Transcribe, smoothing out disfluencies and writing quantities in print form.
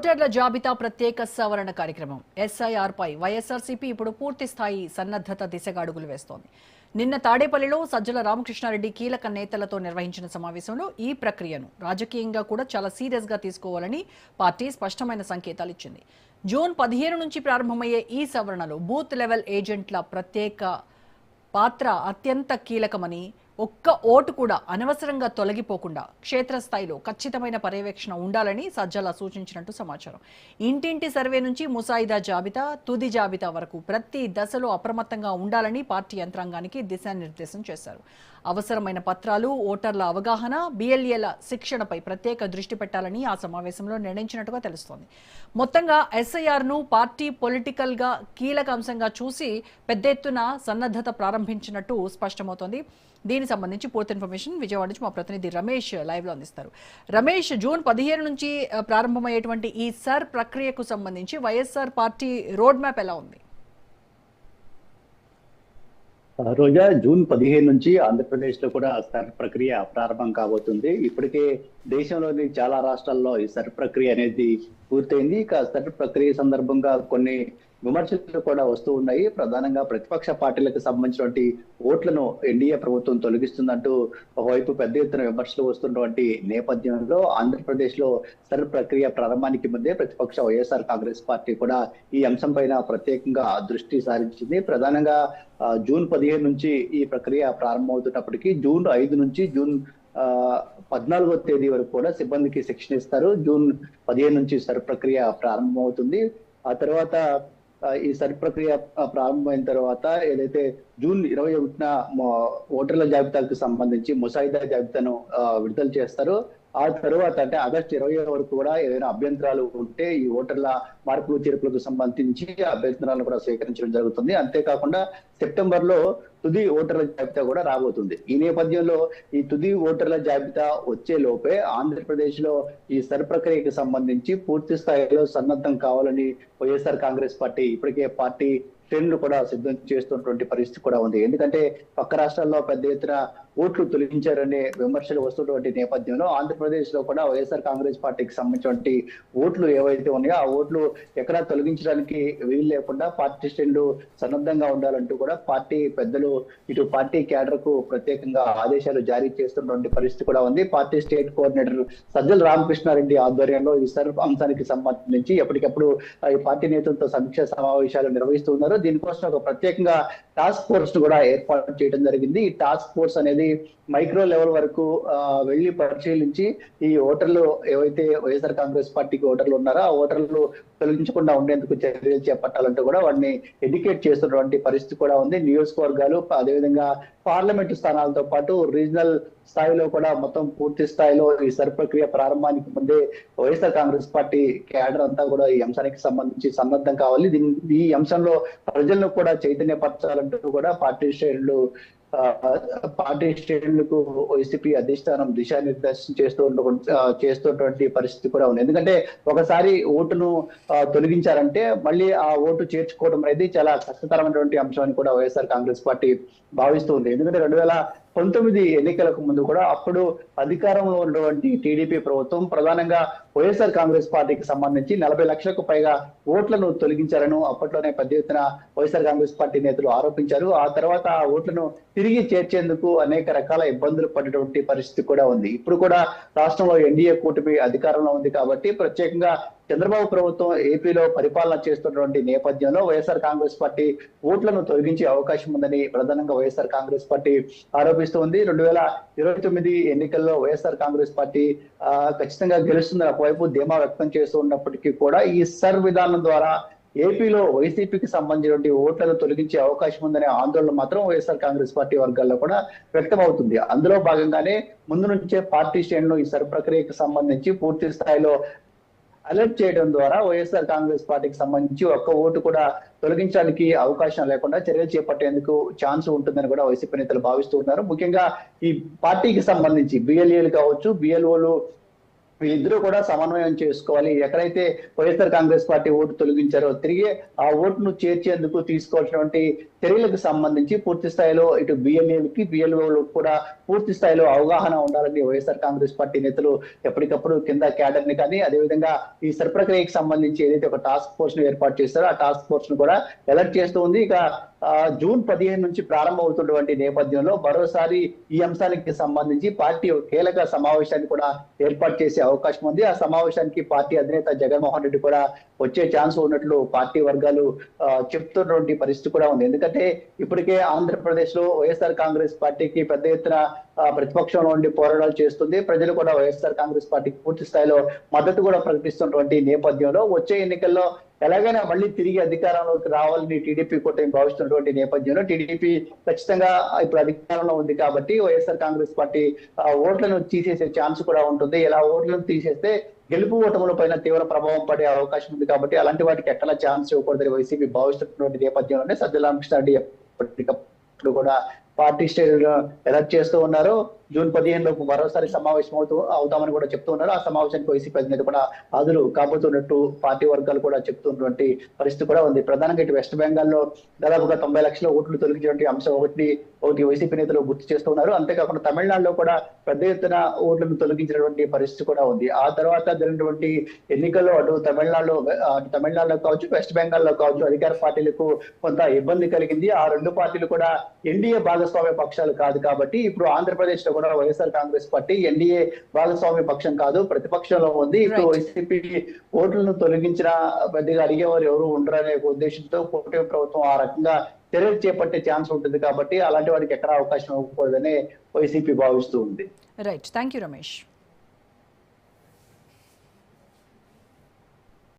ఓటర్ల జాబితా ప్రత్యేక సవరణ కార్యక్రమం ఎస్ఐఆర్ పై వైఎస్ఆర్సీపీ ఇప్పుడు పూర్తి స్థాయి సన్నద్ధత దిశగా అడుగులు వేస్తోంది. నిన్న తాడేపల్లిలో సజ్జల రామకృష్ణారెడ్డి కీలక నేతలతో నిర్వహించిన సమావేశంలో ఈ ప్రక్రియను రాజకీయంగా కూడా చాలా సీరియస్ గా తీసుకోవాలని పార్టీ స్పష్టమైన సంకేతాలు ఇచ్చింది. జూన్ 15 నుంచి ప్రారంభమయ్యే ఈ సవరణలో బూత్ లెవెల్ ఏజెంట్ల ప్రత్యేక పాత్ర అత్యంత కీలకమని, ఒక్క ఓటు కూడా అనవసరంగా తొలగిపోకుండా క్షేత్రస్థాయిలో ఖచ్చితమైన పర్యవేక్షణ ఉండాలని సజ్జల సూచించినట్టు సమాచారం. ఇంటింటి సర్వే నుంచి ముసాయిదా జాబితా, తుది జాబితా వరకు ప్రతి దశలో అప్రమత్తంగా ఉండాలని పార్టీ యంత్రాంగానికి దిశానిర్దేశం చేశారు. అవసరమైన పత్రాలు, ఓటర్ల అవగాహన, బిఎల్ఏల శిక్షణపై ప్రత్యేక దృష్టి పెట్టాలని ఆ సమావేశంలో నిర్ణయించినట్టుగా తెలుస్తోంది. మొత్తంగా ఎస్ఐఆర్ను పార్టీ పొలిటికల్ గా కీలక అంశంగా చూసి పెద్ద ఎత్తున సన్నద్ధత ప్రారంభించినట్టు స్పష్టమవుతోంది. దీనికి సంబంధించి పూర్తి ఇన్ఫర్మేషన్ విజయవాడ నుంచి మా ప్రతినిధి రమేష్ లైవ్ లో అందిస్తారు. రమేష్, జూన్ 15 నుంచి ప్రారంభమయ్యేటువంటి ఈ సర్ ప్రక్రియకు సంబంధించి వైఎస్ఆర్ పార్టీ రోడ్ మ్యాప్ ఎలా ఉంది? రోజా, జూన్ 15 నుంచి ఆంధ్రప్రదేశ్ లో కూడా సర్ ప్రక్రియ ప్రారంభం కాబోతుంది. ఇప్పటికే దేశంలోని చాలా రాష్ట్రాల్లో ఈ సర్ ప్రక్రియ అనేది పూర్తయింది. ఇక సర్ ప్రక్రియ సందర్భంగా కొన్ని విమర్శలు కూడా వస్తూ ఉన్నాయి. ప్రధానంగా ప్రతిపక్ష పార్టీలకు సంబంధించినటువంటి ఓట్లను ఎన్డీఏ ప్రభుత్వం తొలగిస్తుందంటూ ఒకవైపు పెద్ద ఎత్తున విమర్శలు వస్తున్నటువంటి నేపథ్యంలో ఆంధ్రప్రదేశ్ లో సర్ ప్రక్రియ ప్రారంభానికి ముందే ప్రతిపక్ష వైఎస్ఆర్ కాంగ్రెస్ పార్టీ కూడా ఈ అంశం పైన ప్రత్యేకంగా దృష్టి సారించింది. ప్రధానంగా జూన్ 15 నుంచి ఈ ప్రక్రియ ప్రారంభమవుతున్నప్పటికీ జూన్ 5 నుంచి జూన్ 14వ తేదీ వరకు కూడా సిబ్బందికి శిక్షణ ఇస్తారు. జూన్ 15 నుంచి సర్ ప్రక్రియ ప్రారంభమవుతుంది. ఆ తర్వాత ఈ సర్ ప్రక్రియ ప్రారంభమైన తర్వాత ఏదైతే జూన్ 21న ఓటర్ల జాబితాకు సంబంధించి ముసాయిదా జాబితాను విడుదల చేస్తారో ఆ తర్వాత అంటే ఆగస్టు 20 వరకు కూడా ఏదైనా అభ్యంతరాలు ఉంటే ఈ ఓటర్ల మార్పులు చేర్పులకు సంబంధించి అభ్యంతరాలను కూడా స్వీకరించడం జరుగుతుంది. అంతేకాకుండా సెప్టెంబర్ లో తుది ఓటర్ల జాబితా కూడా రాబోతుంది. ఈ నేపథ్యంలో ఈ తుది ఓటర్ల జాబితా వచ్చే లోపే ఆంధ్రప్రదేశ్ లో ఈ సర్ ప్రక్రియకి సంబంధించి పూర్తి స్థాయిలో సన్నద్ధం కావాలని వైఎస్ఆర్ కాంగ్రెస్ పార్టీ ఇప్పటికే పార్టీ శ్రేణులు కూడా సిద్ధం చేస్తున్నటువంటి పరిస్థితి కూడా ఉంది. ఎందుకంటే పక్క రాష్ట్రాల్లో పెద్ద ఎత్తున ఓట్లు తొలగించారనే విమర్శలు వస్తున్నటువంటి నేపథ్యంలో ఆంధ్రప్రదేశ్ లో కూడా వైఎస్ఆర్ కాంగ్రెస్ పార్టీకి సంబంధించినటువంటి ఓట్లు ఏవైతే ఉన్నాయో ఆ ఓట్లు ఎక్కడా తొలగించడానికి వీలు లేకుండా పార్టీ శ్రేణులు సన్నద్ధంగా ఉండాలంటూ కూడా పార్టీ పెద్దలు ఇటు పార్టీ క్యాడర్ కు ప్రత్యేకంగా ఆదేశాలు జారీ చేస్తున్నటువంటి పరిస్థితి కూడా ఉంది. Party state coordinator Sajjala Ramakrishnareddy ఆధ్వర్యంలో ఈ సర్ అంశానికి సంబంధించి ఎప్పటికప్పుడు ఈ పార్టీ నేతలతో సమీక్ష సమావేశాలు నిర్వహిస్తున్నారు. దీనికోసం ఒక ప్రత్యేకంగా టాస్క్ ఫోర్స్ కూడా ఏర్పాటు చేయడం జరిగింది. ఈ టాస్క్ ఫోర్స్ అనేది మైక్రో లెవెల్ వరకు వెళ్లి పరిశీలించి ఈ ఓటర్లు ఏవైతే వైఎస్ఆర్ కాంగ్రెస్ పార్టీకి ఓటర్లు ఉన్నారో ఆ ఓటర్లు తొలగించకుండా ఉండేందుకు చర్యలు చేపట్టాలంటూ కూడా వాటిని ఎడ్యుకేట్ చేస్తున్నటువంటి పరిస్థితి కూడా ఉంది. నియోజకవర్గాలు అదేవిధంగా పార్లమెంటు స్థానాలతో పాటు రీజనల్ స్థాయిలో కూడా మొత్తం పూర్తి స్థాయిలో ఈ సర్ ప్రక్రియ ప్రారంభానికి ముందే వైఎస్ఆర్ కాంగ్రెస్ పార్టీ క్యాడర్ అంతా కూడా ఈ అంశానికి సంబంధించి సన్నద్ధం కావాలి. ఈ అంశంలో ప్రజలను కూడా చైతన్యపరచాలంటూ కూడా పార్టీ శ్రేణులకు వైసీపీ అధిష్టానం దిశానిర్దేశం చేస్తున్నటువంటి పరిస్థితి కూడా ఉంది. ఎందుకంటే ఒకసారి ఓటును తొలగించారంటే మళ్ళీ ఆ ఓటు చేర్చుకోవడం అనేది చాలా కష్టతరమైనటువంటి అంశం అని కూడా వైఎస్ఆర్ కాంగ్రెస్ పార్టీ భావిస్తూ ఉంది. ఎందుకంటే 2019 ఎన్నికలకు ముందు కూడా అప్పుడు అధికారంలో ఉన్నటువంటి టీడీపీ ప్రభుత్వం ప్రధానంగా వైఎస్ఆర్ కాంగ్రెస్ పార్టీకి సంబంధించి 40 లక్షలకు పైగా ఓట్లను తొలగించారని అప్పట్లోనే పెద్ద ఎత్తున వైఎస్ఆర్ కాంగ్రెస్ పార్టీ నేతలు ఆరోపించారు. ఆ తర్వాత ఆ ఓట్లను తిరిగి చేర్చేందుకు అనేక రకాల ఇబ్బందులు పడేటువంటి పరిస్థితి కూడా ఉంది. ఇప్పుడు కూడా రాష్ట్రంలో ఎన్డీఏ కూటమి అధికారంలో ఉంది కాబట్టి ప్రత్యేకంగా చంద్రబాబు ప్రభుత్వం ఏపీలో పరిపాలన చేస్తున్నటువంటి నేపథ్యంలో వైఎస్ఆర్ కాంగ్రెస్ పార్టీ ఓట్లను తొలగించే అవకాశం ఉందని ప్రధానంగా వైఎస్ఆర్ కాంగ్రెస్ పార్టీ ఆరోపిస్తోంది. 2029 ఎన్నికల్లో వైఎస్ఆర్ కాంగ్రెస్ పార్టీ ఖచ్చితంగా గెలుస్తుందని ఒకవైపు ధీమా వ్యక్తం చేస్తూ ఉన్నప్పటికీ కూడా ఈ సర్ విధానం ద్వారా ఏపీలో వైసీపీకి సంబంధించినటువంటి ఓట్లను తొలగించే అవకాశం ఉందనే ఆందోళన మాత్రం వైఎస్ఆర్ కాంగ్రెస్ పార్టీ వర్గాల్లో కూడా వ్యక్తం అవుతుంది. అందులో భాగంగానే ముందు నుంచే పార్టీ శ్రేణులు ఈ సర్ ప్రక్రియకు సంబంధించి పూర్తి స్థాయిలో అలర్ట్ చేయడం ద్వారా వైఎస్ఆర్ కాంగ్రెస్ పార్టీకి సంబంధించి ఒక్క ఓటు కూడా తొలగించడానికి అవకాశం లేకుండా చర్యలు చేపట్టేందుకు ఛాన్స్ ఉంటుందని కూడా వైసీపీ నేతలు భావిస్తూ ఉన్నారు. ముఖ్యంగా ఈ పార్టీకి సంబంధించి బిఎల్ఏలు కావచ్చు, బిఎల్ఓలు వీళ్ళిద్దరూ కూడా సమన్వయం చేసుకోవాలి. ఎక్కడైతే వైఎస్ఆర్ కాంగ్రెస్ పార్టీ ఓటు తొలగించారో తిరిగి ఆ ఓటును చేర్చేందుకు తీసుకోవాల్సినటువంటి చర్యలకు సంబంధించి పూర్తి స్థాయిలో ఇటు బిఎల్ఏలకి బిఎల్ఓలకు కూడా పూర్తి స్థాయిలో అవగాహన ఉండాలని వైఎస్ఆర్ కాంగ్రెస్ పార్టీ నేతలు ఎప్పటికప్పుడు కింద క్యాడర్ ని కానీ అదేవిధంగా ఈ సర్ప్రక్రియకి సంబంధించి ఏదైతే ఒక టాస్క్ ఫోర్స్ ను ఏర్పాటు చేస్తారో ఆ టాస్క్ ఫోర్స్ ను కూడా అలర్ట్ చేస్తూ ఉంది. ఇక జూన్ 15 నుంచి ప్రారంభమవుతున్నటువంటి నేపథ్యంలో మరోసారి ఈ అంశానికి సంబంధించి పార్టీ కీలక సమావేశాన్ని కూడా ఏర్పాటు చేసే అవకాశం ఉంది. ఆ సమావేశానికి పార్టీ అధినేత జగన్మోహన్ రెడ్డి కూడా వచ్చే ఛాన్స్ ఉన్నట్లు పార్టీ వర్గాలు చెప్తున్నటువంటి పరిస్థితి కూడా ఉంది. ఎందుకంటే ఇప్పటికే ఆంధ్రప్రదేశ్ లో వైఎస్ఆర్ కాంగ్రెస్ పార్టీకి పెద్ద ఎత్తున ప్రతిపక్షంలో ఉండి పోరాటాలు చేస్తుంది. ప్రజలు కూడా వైఎస్ఆర్ కాంగ్రెస్ పార్టీకి పూర్తి స్థాయిలో మద్దతు కూడా ప్రకటిస్తున్నటువంటి నేపథ్యంలో వచ్చే ఎన్నికల్లో ఎలాగైనా మళ్ళీ తిరిగి అధికారంలోకి రావాలని టీడీపీ కూటమి భావిస్తున్నటువంటి నేపథ్యంలో టీడీపీ ఖచ్చితంగా ఇప్పుడు అధికారంలో ఉంది కాబట్టి వైఎస్ఆర్ కాంగ్రెస్ పార్టీ ఓట్లను తీసేసే ఛాన్స్ కూడా ఉంటుంది. ఇలా ఓట్లను తీసేస్తే గెలుపు ఓటముల పైన తీవ్ర ప్రభావం పడే అవకాశం ఉంది కాబట్టి అలాంటి వాటికి ఎట్లా ఛాన్స్ ఇవ్వకూడదని వైసీపీ భావిస్తున్నటువంటి నేపథ్యంలోనే సజ్జల రామకృష్ణారెడ్డి ఎప్పటికప్పుడు కూడా పార్టీ స్టేజ్ అలర్ట్ చేస్తూ ఉన్నారు. జూన్ 15 లోపు మరోసారి సమావేశం అవుతామని కూడా చెప్తూ ఉన్నారు. ఆ సమావేశానికి వైసీపీ అధినేత కూడా హాజరు కాబోతున్నట్టు పార్టీ వర్గాలు కూడా చెప్తున్నటువంటి పరిస్థితి కూడా ఉంది. ప్రధానంగా ఇటు వెస్ట్ బెంగాల్లో దాదాపుగా 90 లక్షల ఓట్లు తొలగించినటువంటి అంశం ఒకటి వైసీపీ నేతలు గుర్తు చేస్తున్నారు. అంతేకాకుండా తమిళనాడులో కూడా పెద్ద ఎత్తున ఓట్లను తొలగించినటువంటి పరిస్థితి కూడా ఉంది. ఆ తర్వాత జరిగినటువంటి ఎన్నికల్లో అటు తమిళనాడులో కావచ్చు వెస్ట్ బెంగాల్లో కావచ్చు అధికార పార్టీలకు కొంత ఇబ్బంది కలిగింది. ఆ రెండు పార్టీలు కూడా ఎన్డీఏ భాగస్వామ్య పక్షాలు కాదు కాబట్టి ఇప్పుడు ఆంధ్రప్రదేశ్ లో కూడా వైఎస్ఆర్ కాంగ్రెస్ పార్టీ ఎన్డీఏ భాగస్వామ్య పక్షం కాదు, ప్రతిపక్షంలో ఉంది. ఇప్పుడు వైసీపీ ఓట్లను తొలగించిన పెద్దగా అడిగేవారు ఎవరు ఉండరనే ఉద్దేశంతో కూటమి ప్రభుత్వం ఆ రకంగా చర్యలు చేపట్టే ఛాన్స్ ఉంటుంది కాబట్టి అలాంటి వారికి ఎక్కడ అవకాశం ఇవ్వకూడదని వైసీపీ భావిస్తూ ఉంది. Right, thank you Ramesh.